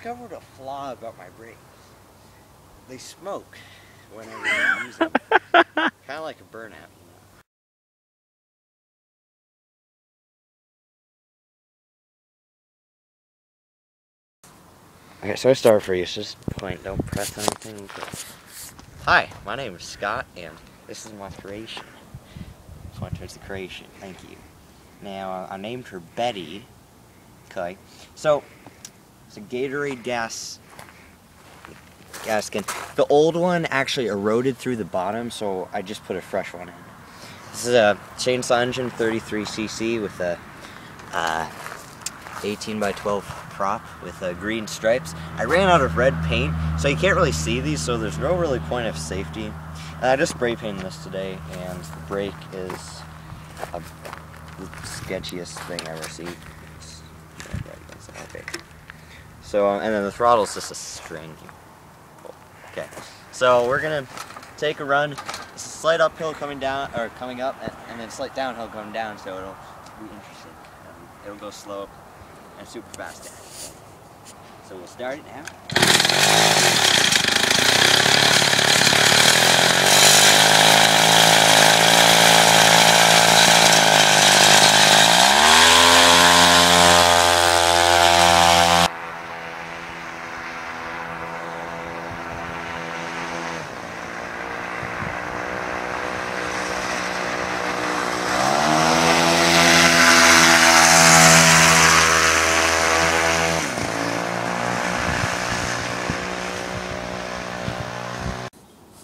discovered a flaw about my brakes. They smoke whenever you use them. Kind of like a burnout, you know. Okay, so I start for you. It's just point. Don't press anything. Hi, my name is Scott, and this is my creation. Point towards the creation. Thank you. Now, I named her Betty. Okay, so it's a Gatorade gas can. The old one actually eroded through the bottom, so I just put a fresh one in. This is a chainsaw engine, 33cc with a 18 by 12 prop with green stripes. I ran out of red paint, so you can't really see these, so there's no really point of safety. I just spray painted this today, and the brake is the sketchiest thing I ever seen. Okay. So, and then the throttle is just a string. Okay. So we're gonna take a run. It's a slight uphill coming down, or coming up, and then slight downhill going down. So it'll be interesting. It'll go slow and super fast down. So we'll start it now.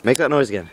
Make that noise again.